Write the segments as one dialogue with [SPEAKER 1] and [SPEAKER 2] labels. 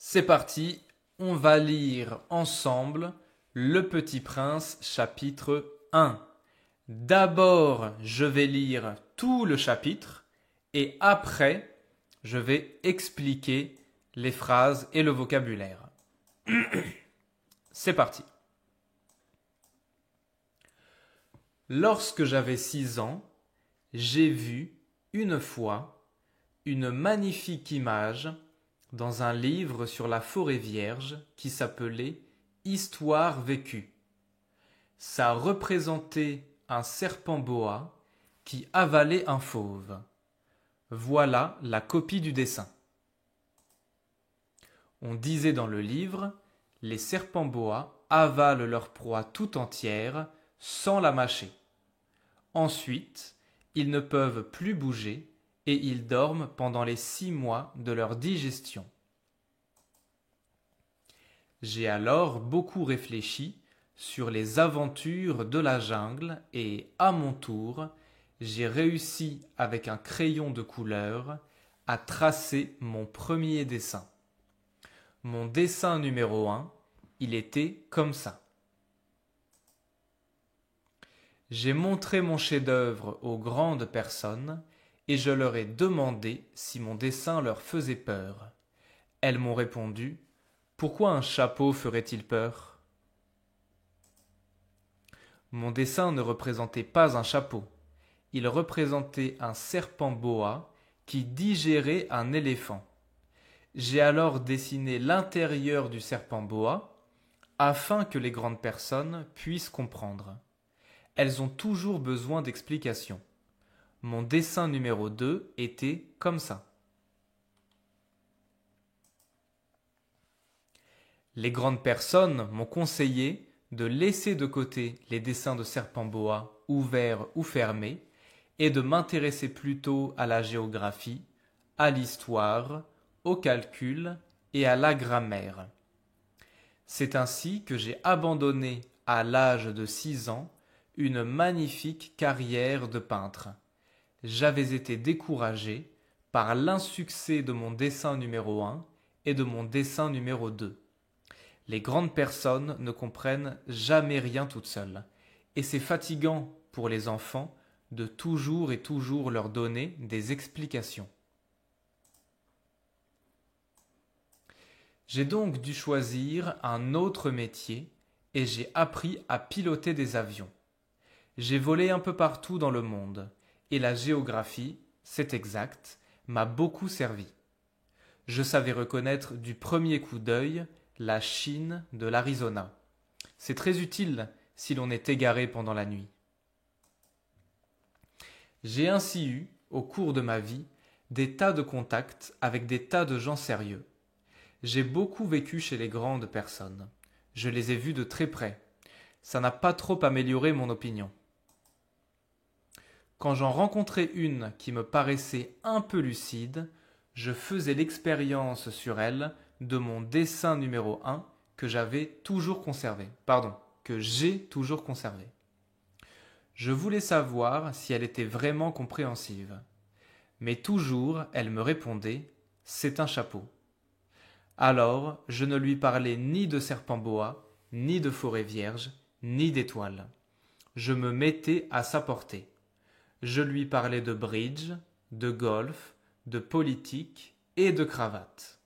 [SPEAKER 1] C'est parti, on va lire ensemble Le Petit Prince chapitre 1. D'abord, je vais lire tout le chapitre et après, je vais expliquer les phrases et le vocabulaire. C'est parti. Lorsque j'avais 6 ans, j'ai vu une fois une magnifique image dans un livre sur la forêt vierge qui s'appelait Histoire vécue. Ça représentait un serpent boa qui avalait un fauve. Voilà la copie du dessin. On disait dans le livre, les serpents boa avalent leur proie tout entière sans la mâcher. Ensuite, ils ne peuvent plus bouger et ils dorment pendant les 6 mois de leur digestion. J'ai alors beaucoup réfléchi sur les aventures de la jungle et, à mon tour, j'ai réussi avec un crayon de couleur à tracer mon premier dessin. Mon dessin numéro 1, il était comme ça. J'ai montré mon chef-d'œuvre aux grandes personnes et je leur ai demandé si mon dessin leur faisait peur. Elles m'ont répondu: pourquoi un chapeau ferait-il peur? Mon dessin ne représentait pas un chapeau. Il représentait un serpent boa qui digérait un éléphant. J'ai alors dessiné l'intérieur du serpent boa afin que les grandes personnes puissent comprendre. Elles ont toujours besoin d'explications. Mon dessin numéro 2 était comme ça. Les grandes personnes m'ont conseillé de laisser de côté les dessins de serpents boa ouverts ou fermés et de m'intéresser plutôt à la géographie, à l'histoire, au calcul et à la grammaire. C'est ainsi que j'ai abandonné à l'âge de 6 ans une magnifique carrière de peintre. J'avais été découragé par l'insuccès de mon dessin numéro 1 et de mon dessin numéro 2. Les grandes personnes ne comprennent jamais rien toutes seules, et c'est fatigant pour les enfants de toujours et toujours leur donner des explications. J'ai donc dû choisir un autre métier et j'ai appris à piloter des avions. J'ai volé un peu partout dans le monde et la géographie, c'est exact, m'a beaucoup servi. Je savais reconnaître du premier coup d'œil la Chine de l'Arizona. C'est très utile si l'on est égaré pendant la nuit. J'ai ainsi eu, au cours de ma vie, des tas de contacts avec des tas de gens sérieux. J'ai beaucoup vécu chez les grandes personnes. Je les ai vus de très près. Ça n'a pas trop amélioré mon opinion. Quand j'en rencontrais une qui me paraissait un peu lucide, je faisais l'expérience sur elle de mon dessin numéro 1 que j'ai toujours conservé. Je voulais savoir si elle était vraiment compréhensive. Mais toujours, elle me répondait: c'est un chapeau. Alors, je ne lui parlais ni de serpent boa, ni de forêt vierge, ni d'étoiles. Je me mettais à sa portée. Je lui parlais de bridge, de golf, de politique et de cravate.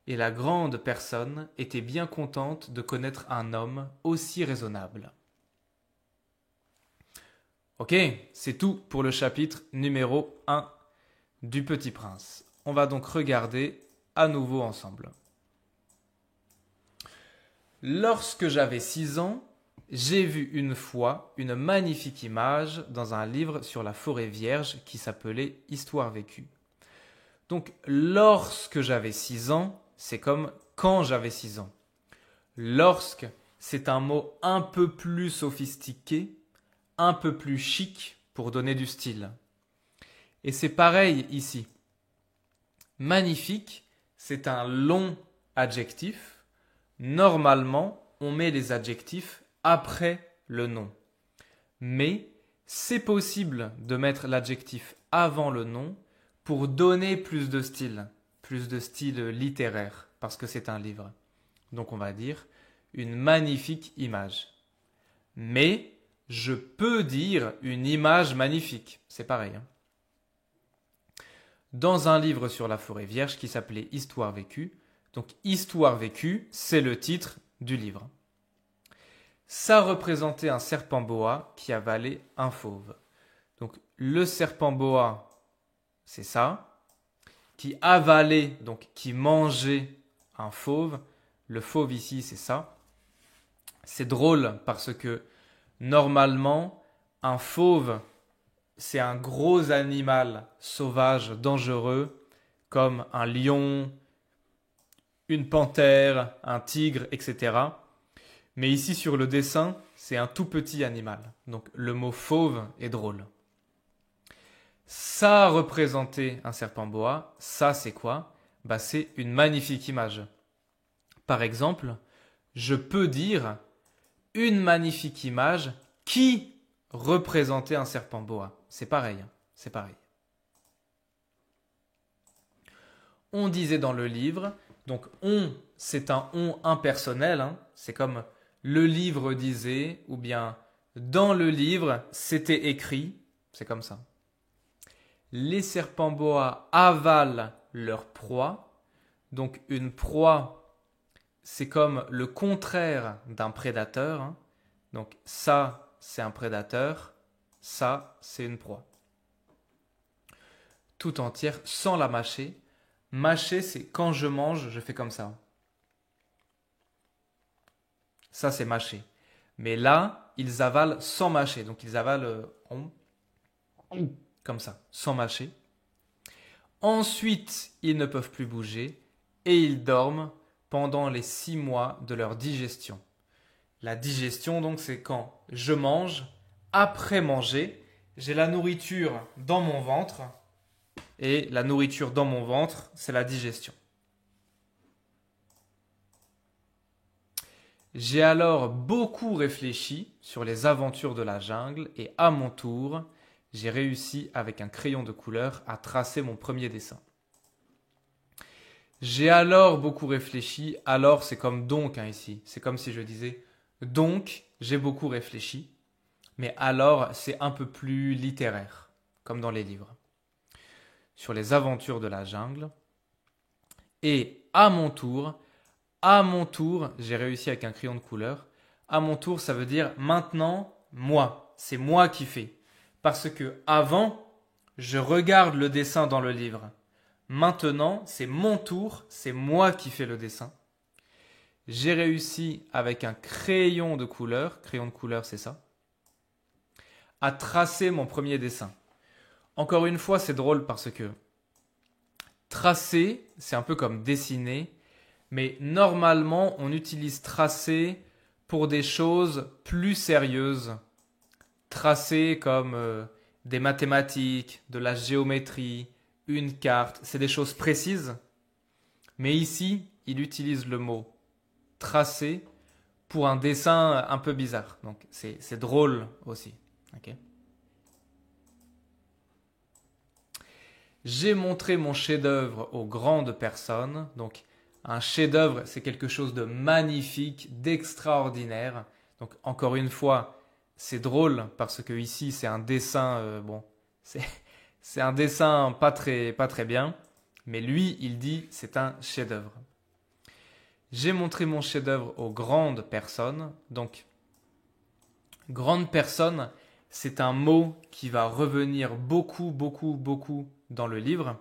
[SPEAKER 1] Et la grande personne était bien contente de connaître un homme aussi raisonnable. Ok, c'est tout pour le chapitre numéro 1 du Petit Prince. On va donc regarder à nouveau ensemble. Lorsque j'avais 6 ans, j'ai vu une fois une magnifique image dans un livre sur la forêt vierge qui s'appelait Histoire vécue. Donc, lorsque j'avais 6 ans, c'est comme quand j'avais 6 ans. Lorsque, c'est un mot un peu plus sophistiqué, un peu plus chic pour donner du style. Et c'est pareil ici. Magnifique, c'est un long adjectif. Normalement, on met les adjectifs après le nom. Mais c'est possible de mettre l'adjectif avant le nom pour donner plus de style, plus de style littéraire, parce que c'est un livre. Donc on va dire une magnifique image. Mais je peux dire une image magnifique. C'est pareil. Dans un livre sur la forêt vierge qui s'appelait Histoire vécue, donc Histoire vécue, c'est le titre du livre. Ça représentait un serpent boa qui avalait un fauve. Donc le serpent boa, c'est ça, qui avalait, donc qui mangeait un fauve. Le fauve ici, c'est ça. C'est drôle parce que normalement, un fauve, c'est un gros animal sauvage, dangereux, comme un lion, une panthère, un tigre, etc. Mais ici sur le dessin, c'est un tout petit animal. Donc le mot fauve est drôle. Ça représentait un serpent boa. Ça, c'est quoi? C'est une magnifique image. Par exemple, je peux dire une magnifique image qui représentait un serpent boa. C'est pareil, c'est pareil. On disait dans le livre, donc on, c'est un on impersonnel, c'est comme le livre disait, ou bien dans le livre, c'était écrit, c'est comme ça. Les serpents boa avalent leur proie, donc une proie, c'est comme le contraire d'un prédateur, donc ça, c'est un prédateur, ça, c'est une proie. Tout entière, sans la mâcher. Mâcher, c'est quand je mange, je fais comme ça. Ça, c'est mâcher. Mais là, ils avalent sans mâcher. Donc, ils avalent comme ça, sans mâcher. Ensuite, ils ne peuvent plus bouger et ils dorment pendant les 6 mois de leur digestion. La digestion, donc, c'est quand je mange. Après manger, j'ai la nourriture dans mon ventre. Et la nourriture dans mon ventre, c'est la digestion. J'ai alors beaucoup réfléchi sur les aventures de la jungle et à mon tour, j'ai réussi avec un crayon de couleur à tracer mon premier dessin. J'ai alors beaucoup réfléchi, alors c'est comme donc ici, c'est comme si je disais donc j'ai beaucoup réfléchi, mais alors c'est un peu plus littéraire, comme dans les livres. Sur les aventures de la jungle. Et à mon tour, j'ai réussi avec un crayon de couleur. À mon tour, ça veut dire maintenant, moi. C'est moi qui fais. Parce que avant, je regarde le dessin dans le livre. Maintenant, c'est mon tour, c'est moi qui fais le dessin. J'ai réussi avec un crayon de couleur c'est ça, à tracer mon premier dessin. Encore une fois, c'est drôle parce que tracer, c'est un peu comme dessiner, mais normalement, on utilise tracer pour des choses plus sérieuses. Tracer comme des mathématiques, de la géométrie, une carte, c'est des choses précises. Mais ici, il utilise le mot tracer pour un dessin un peu bizarre. Donc, c'est drôle aussi. Okay. J'ai montré mon chef-d'œuvre aux grandes personnes. Donc, un chef-d'œuvre, c'est quelque chose de magnifique, d'extraordinaire. Donc, encore une fois, c'est drôle parce que ici, c'est un dessin, c'est un dessin pas très bien. Mais lui, il dit, c'est un chef-d'œuvre. J'ai montré mon chef-d'œuvre aux grandes personnes. Donc, grande personne, c'est un mot qui va revenir beaucoup dans le livre.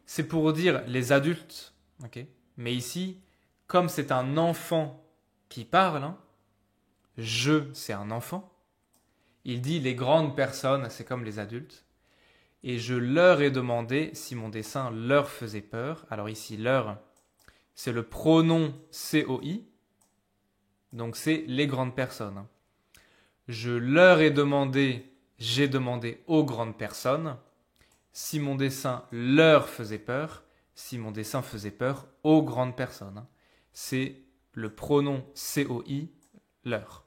[SPEAKER 1] C'est pour dire les adultes. Okay. Mais ici, comme c'est un enfant qui parle, je, c'est un enfant. Il dit les grandes personnes, c'est comme les adultes. Et je leur ai demandé si mon dessin leur faisait peur. Alors ici, leur, c'est le pronom COI. Donc c'est les grandes personnes. Je leur ai demandé, j'ai demandé aux grandes personnes si mon dessin leur faisait peur, si mon dessin faisait peur aux grandes personnes. C'est le pronom COI, leur.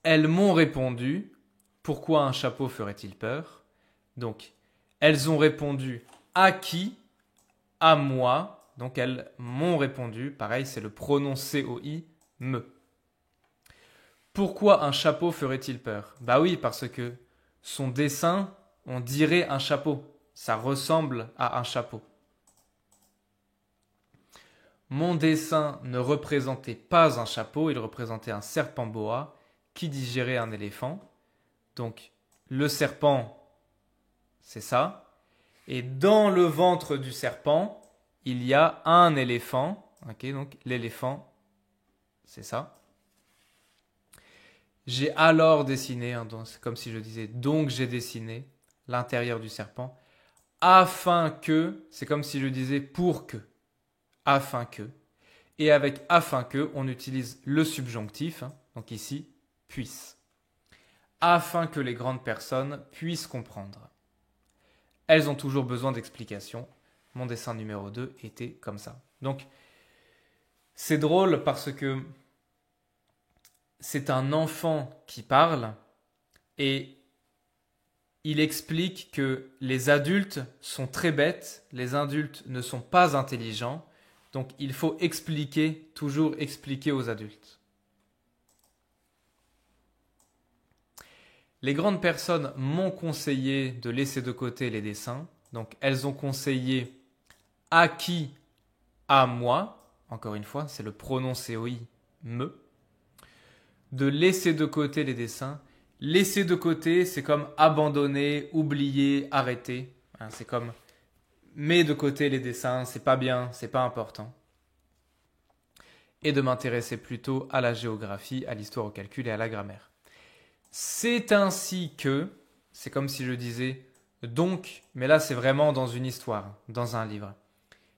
[SPEAKER 1] Elles m'ont répondu, pourquoi un chapeau ferait-il peur? Donc, elles ont répondu à qui à moi. Donc elles m'ont répondu. Pareil, c'est le pronom COI, me. Pourquoi un chapeau ferait-il peur? Bah oui, parce que son dessin, on dirait un chapeau. Ça ressemble à un chapeau. Mon dessin ne représentait pas un chapeau, il représentait un serpent boa qui digérait un éléphant. Donc le serpent, c'est ça. Et dans le ventre du serpent, il y a un éléphant. Ok, donc l'éléphant, c'est ça. J'ai alors dessiné, hein, c'est comme si je disais donc j'ai dessiné l'intérieur du serpent, afin que, c'est comme si je disais pour que, afin que. Et avec afin que, on utilise le subjonctif, hein, donc ici, puisse. Afin que les grandes personnes puissent comprendre. Elles ont toujours besoin d'explications. Mon dessin numéro 2 était comme ça. Donc, c'est drôle parce que c'est un enfant qui parle et il explique que les adultes sont très bêtes, les adultes ne sont pas intelligents, donc il faut expliquer, toujours expliquer aux adultes. Les grandes personnes m'ont conseillé de laisser de côté les dessins, donc elles ont conseillé à qui? À moi, encore une fois, c'est le pronom COI, me. De laisser de côté les dessins. Laisser de côté, c'est comme abandonner, oublier, arrêter. Hein, c'est comme mets de côté les dessins, c'est pas bien, c'est pas important. Et de m'intéresser plutôt à la géographie, à l'histoire, au calcul et à la grammaire. C'est ainsi que, c'est comme si je disais donc, mais là c'est vraiment dans une histoire, dans un livre.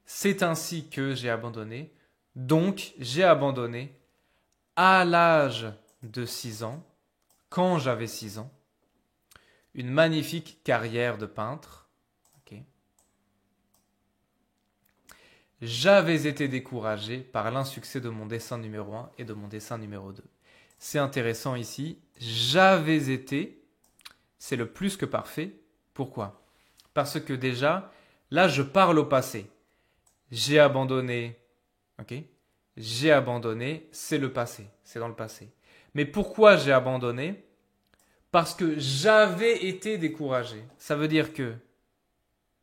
[SPEAKER 1] C'est ainsi que j'ai abandonné, donc j'ai abandonné à l'âge de 6 ans, quand j'avais 6 ans, une magnifique carrière de peintre. Okay. J'avais été découragé par l'insuccès de mon dessin numéro 1 et de mon dessin numéro 2. C'est intéressant ici, j'avais été, c'est le plus que parfait. Pourquoi? Parce que déjà, là je parle au passé. J'ai abandonné, ok? J'ai abandonné, c'est le passé, c'est dans le passé. Mais pourquoi j'ai abandonné? Parce que j'avais été découragé. Ça veut dire que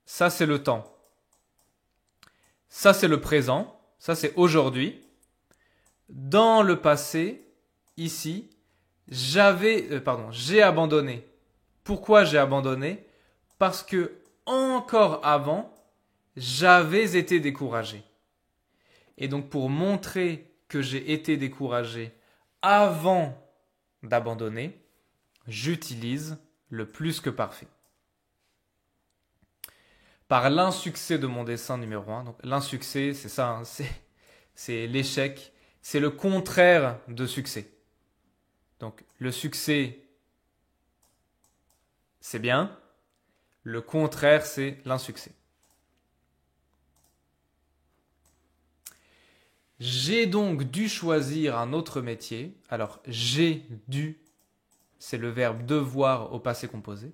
[SPEAKER 1] ça c'est le temps. Ça c'est le présent, ça c'est aujourd'hui. Dans le passé, ici, j'ai abandonné. Pourquoi j'ai abandonné? Parce que encore avant, j'avais été découragé. Et donc pour montrer que j'ai été découragé avant d'abandonner, j'utilise le plus que parfait. Par l'insuccès de mon dessin numéro 1, donc l'insuccès, c'est ça, hein, c'est l'échec, c'est le contraire de succès. Donc le succès, c'est bien, le contraire, c'est l'insuccès. J'ai donc dû choisir un autre métier. Alors, j'ai dû, c'est le verbe devoir au passé composé.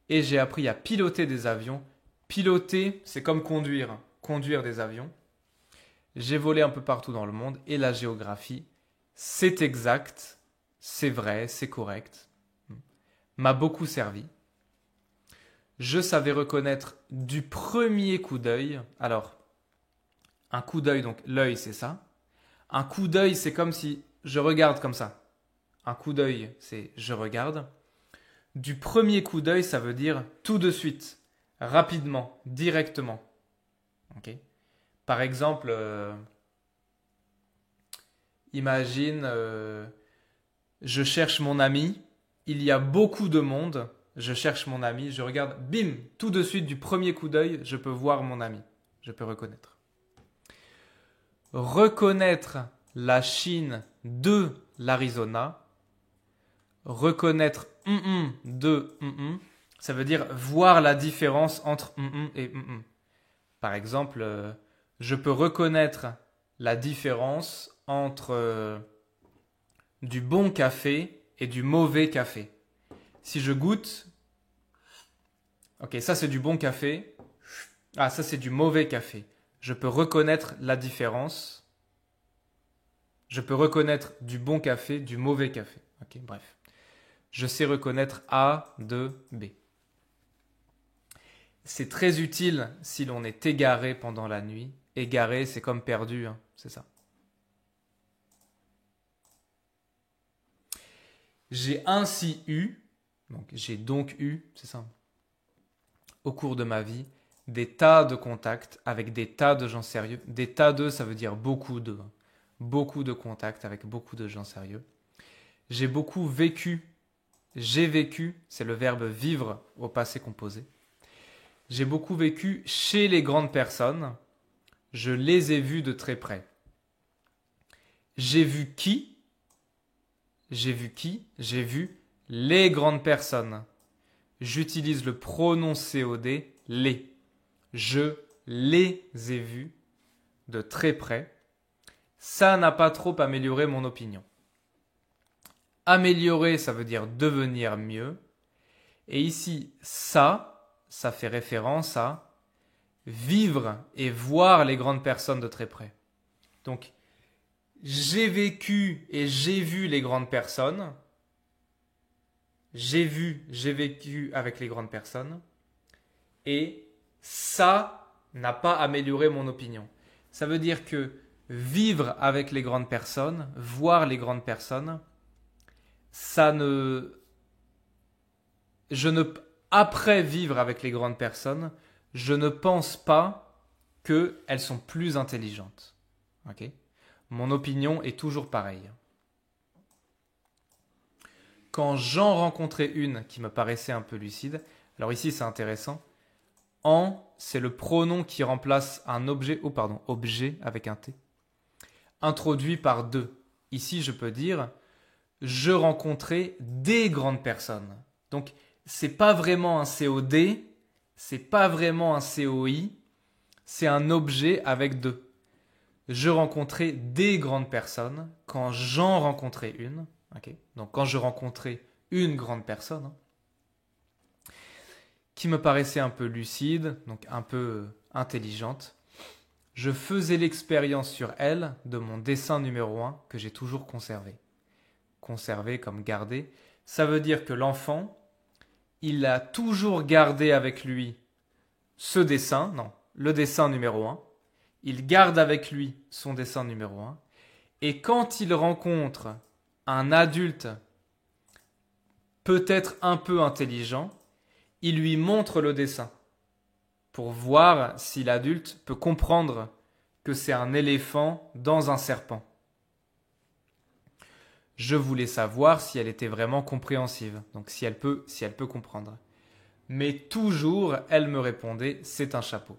[SPEAKER 1] Et j'ai appris à piloter des avions. Piloter, c'est comme conduire, conduire des avions. J'ai volé un peu partout dans le monde et la géographie, c'est exact, c'est vrai, c'est correct, m'a beaucoup servi. Je savais reconnaître du premier coup d'œil. Alors, un coup d'œil, donc l'œil, c'est ça. Un coup d'œil, c'est comme si je regarde comme ça. Un coup d'œil, c'est je regarde. Du premier coup d'œil, ça veut dire tout de suite, rapidement, directement. Okay. Par exemple, imagine, je cherche mon ami, il y a beaucoup de monde, je cherche mon ami, je regarde, bim, tout de suite, du premier coup d'œil, je peux voir mon ami, je peux reconnaître. Reconnaître la Chine de l'Arizona, reconnaître de ça veut dire voir la différence entre et Par exemple, je peux reconnaître la différence entre du bon café et du mauvais café. Si je goûte, ok, ça c'est du bon café, Ah, ça c'est du mauvais café. Je peux reconnaître la différence. Je peux reconnaître du bon café, du mauvais café. Ok, bref. Je sais reconnaître A de B. C'est très utile si l'on est égaré pendant la nuit. Égaré, c'est comme perdu, hein, c'est ça. J'ai ainsi eu, donc j'ai donc eu, c'est ça, au cours de ma vie, des tas de contacts avec des tas de gens sérieux. Des tas de, ça veut dire beaucoup de. Beaucoup de contacts avec beaucoup de gens sérieux. J'ai beaucoup vécu. J'ai vécu, c'est le verbe vivre au passé composé. J'ai beaucoup vécu chez les grandes personnes. Je les ai vus de très près. J'ai vu qui? J'ai vu qui? J'ai vu les grandes personnes. J'utilise le pronom COD, les. Je les ai vus de très près. Ça n'a pas trop amélioré mon opinion. Améliorer, ça veut dire devenir mieux. Et ici, ça fait référence à vivre et voir les grandes personnes de très près. Donc, j'ai vécu et j'ai vu les grandes personnes. J'ai vécu avec les grandes personnes. Et ça n'a pas amélioré mon opinion. Ça veut dire que vivre avec les grandes personnes, voir les grandes personnes, après vivre avec les grandes personnes, je ne pense pas qu'elles sont plus intelligentes. Ok? Mon opinion est toujours pareille. Quand j'en rencontrais une qui me paraissait un peu lucide, alors ici c'est intéressant, c'est le pronom qui remplace un objet, objet avec un T, introduit par de. Ici je peux dire, je rencontrais des grandes personnes. Donc c'est pas vraiment un COD, c'est pas vraiment un COI, c'est un objet avec de. Je rencontrais des grandes personnes quand j'en rencontrais une. Okay. Donc quand je rencontrais une grande personne qui me paraissait un peu lucide, donc un peu intelligente, je faisais l'expérience sur elle de mon dessin numéro 1 que j'ai toujours conservé. Conservé comme gardé, ça veut dire que l'enfant, il a toujours gardé avec lui ce dessin, non, le dessin numéro 1, il garde avec lui son dessin numéro 1, et quand il rencontre un adulte peut-être un peu intelligent, il lui montre le dessin pour voir si l'adulte peut comprendre que c'est un éléphant dans un serpent. Je voulais savoir si elle était vraiment compréhensive, donc si elle peut comprendre. Mais toujours, elle me répondait, c'est un chapeau.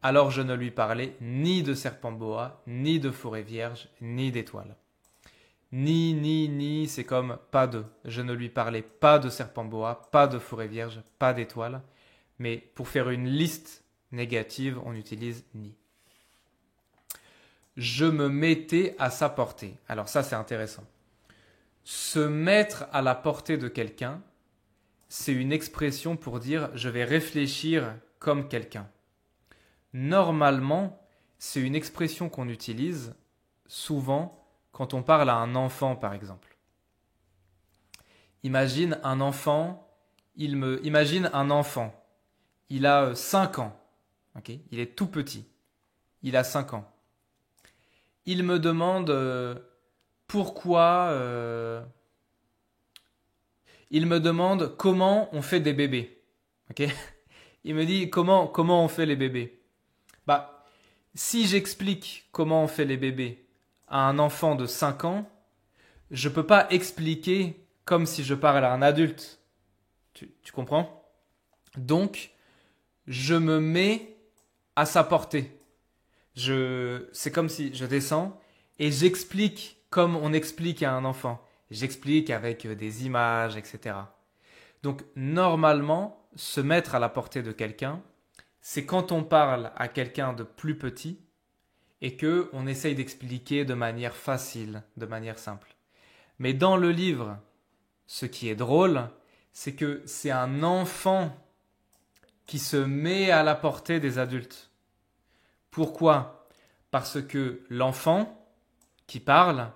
[SPEAKER 1] Alors je ne lui parlais ni de serpent boa, ni de forêt vierge, ni d'étoiles. Ni, c'est comme pas de. Je ne lui parlais pas de serpent boa, pas de forêt vierge, pas d'étoiles. Mais pour faire une liste négative, on utilise ni. Je me mettais à sa portée. Alors ça, c'est intéressant. Se mettre à la portée de quelqu'un, c'est une expression pour dire je vais réfléchir comme quelqu'un. Normalement, c'est une expression qu'on utilise souvent quand on parle à un enfant, par exemple. Imagine un enfant, imagine un enfant, il a 5 ans, okay, il est tout petit, il a 5 ans. Il me demande pourquoi, il me demande comment on fait des bébés. Okay. Il me dit comment on fait les bébés. Bah, si j'explique comment on fait les bébés à un enfant de 5 ans, je ne peux pas expliquer comme si je parle à un adulte. Tu comprends? Donc, je me mets à sa portée. C'est comme si je descends et j'explique comme on explique à un enfant. J'explique avec des images, etc. Donc, normalement, se mettre à la portée de quelqu'un, c'est quand on parle à quelqu'un de plus petit et qu'on essaye d'expliquer de manière facile, de manière simple. Mais dans le livre, ce qui est drôle, c'est que c'est un enfant qui se met à la portée des adultes. Pourquoi? Parce que l'enfant qui parle,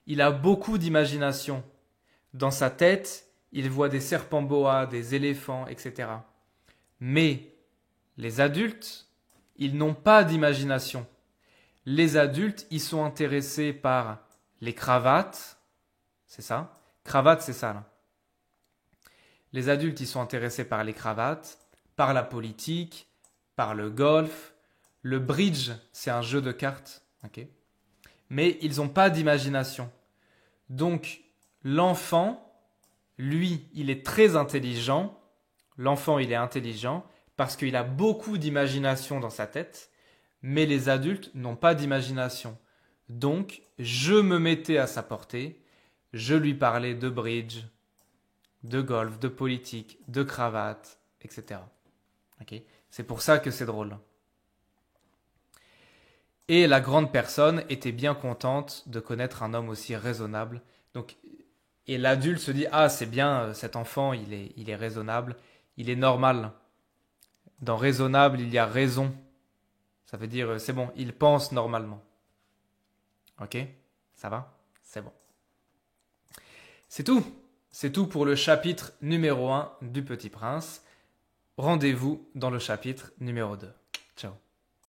[SPEAKER 1] il a beaucoup d'imagination. Dans sa tête, il voit des serpents boa, des éléphants, etc. Mais les adultes, ils n'ont pas d'imagination. Les adultes, ils sont intéressés par les cravates, c'est ça? Cravate, c'est ça, là. Les adultes, ils sont intéressés par les cravates, par la politique, par le golf. Le bridge, c'est un jeu de cartes, ok? Mais ils n'ont pas d'imagination. Donc, l'enfant, lui, il est très intelligent. L'enfant, il est intelligent parce qu'il a beaucoup d'imagination dans sa tête, mais les adultes n'ont pas d'imagination. Donc, je me mettais à sa portée, je lui parlais de bridge, de golf, de politique, de cravate, etc. Okay? C'est pour ça que c'est drôle. Et la grande personne était bien contente de connaître un homme aussi raisonnable. Donc, et l'adulte se dit, ah c'est bien, cet enfant il est raisonnable, il est normal. Dans raisonnable, il y a raison. Ça veut dire, c'est bon, il pense normalement. Ok? Ça va? C'est bon. C'est tout. C'est tout pour le chapitre numéro 1 du Petit Prince. Rendez-vous dans le chapitre numéro 2. Ciao.